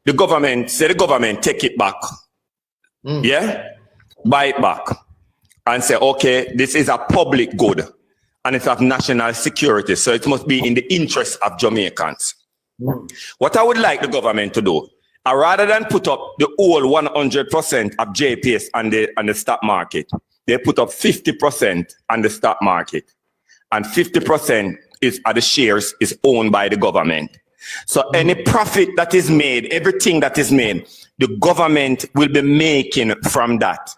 the government take it back. Yeah? Buy it back. And say, okay, this is a public good. And it's of national security. So it must be in the interest of Jamaicans. What I would like the government to do, rather than put up the whole 100% of JPS on the stock market, they put up 50% on the stock market. And 50% of the shares is owned by the government. So any profit that is made, everything that is made, the government will be making from that.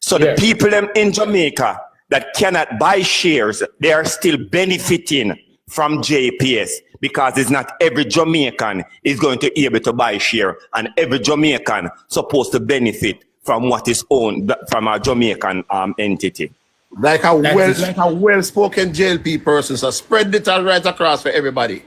So the people in Jamaica that cannot buy shares, they are still benefiting from JPS, because it's not every Jamaican is going to be able to buy share, and every Jamaican supposed to benefit from what is owned from a Jamaican entity. Like a well-spoken JLP person, so spread it all right across for everybody.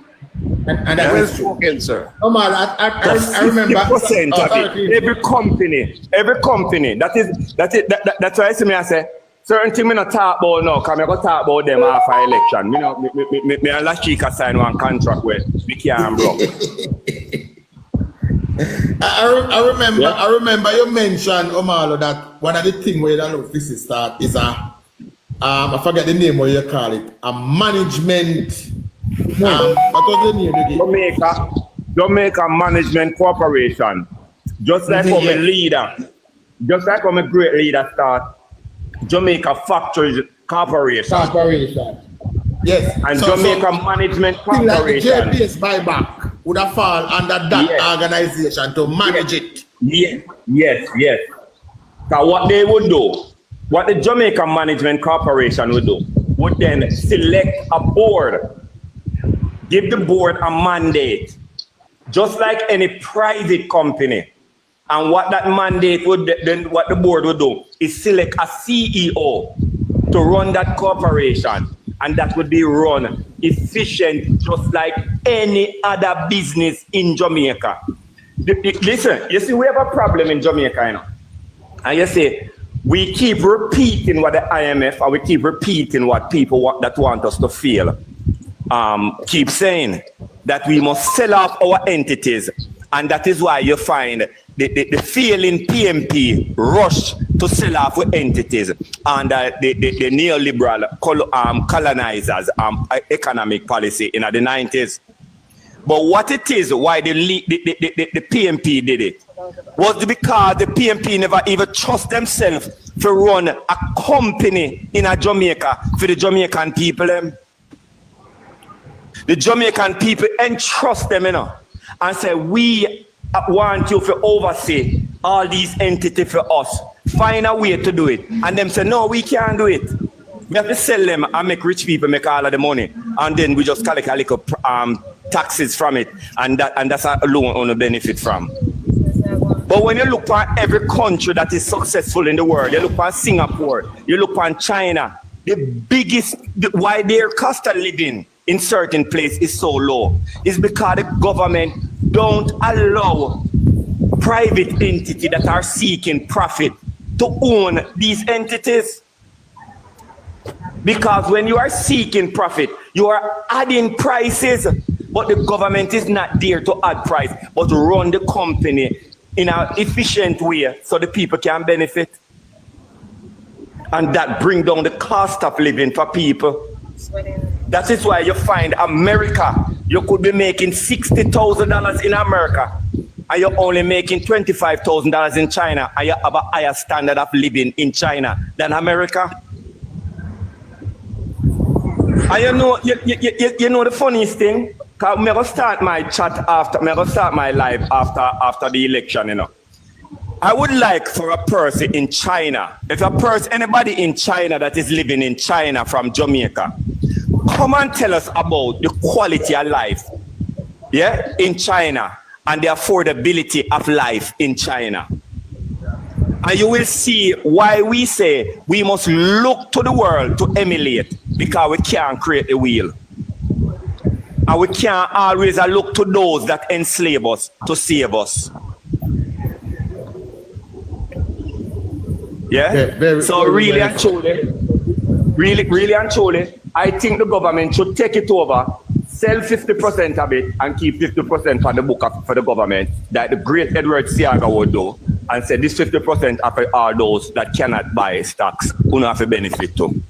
And well-spoken, sir. I remember 50% of it. Every company. That's why I see me, I say, certain things I not talk about now, because I go talk about them after election. Me and last week I signed one contract with Vicky and Brock. I remember you mentioned, Omalo, that one of the things where the office start is I forget the name what you call it, a management. What was the name again? Jamaica Management Corporation. Just like how a leader, just like how a great leader start Jamaica Factories Corporation. Yes. And Jamaica Management Corporation. Like the JPS buyback would have fall under that organization to manage it. Yes. So what they would do, what the Jamaica Management Corporation would do, would then select a board, give the board a mandate, just like any private company. And what that mandate would then, what the board would do is select a CEO to run that corporation, and that would be run efficient, just like any other business in Jamaica. Listen, you see, we have a problem in Jamaica, you know, and you see, we keep repeating what the IMF, and we keep repeating what people that want us to feel keep saying, that we must sell off our entities. And that is why you find the failing PMP rush to sell off entities under the neoliberal colonizers economic policy in the 90s. But what it is, why the PMP did it, was because the PMP never even trust themselves to run a company in a Jamaica for the Jamaican people. The Jamaican people entrust them, you know, and say, we want you to oversee all these entities for us. Find a way to do it. And them say, no, we can't do it. We have to sell them and make rich people make all of the money. And then we just collect a little taxes from it. And that's a loan on the benefit from. But when you look at every country that is successful in the world, you look at Singapore, you look at China, the biggest, why their cost of living in certain places is so low is because the government don't allow private entities that are seeking profit to own these entities. Because when you are seeking profit, you are adding prices, but the government is not there to add price, but to run the company in an efficient way so the people can benefit. And that bring down the cost of living for people. That is why you find America, you could be making $60,000 in America and you're only making $25,000 in China, and you have a higher standard of living in China than America? And you know the funniest thing? Cause I'm gonna start my live after the election, you know. I would like for a person in China, anybody in China that is living in China from Jamaica, come and tell us about the quality of life, yeah, in China and the affordability of life in China. And you will see why we say we must look to the world to emulate, because we can't create the wheel. And we can't always look to those that enslave us to save us. Yeah? So really and truly, I think the government should take it over, sell 50% of it, and keep 50% for the book for the government, that the great Edward Siaga would do, and say this 50% are for all those that cannot buy stocks, who have to benefit too.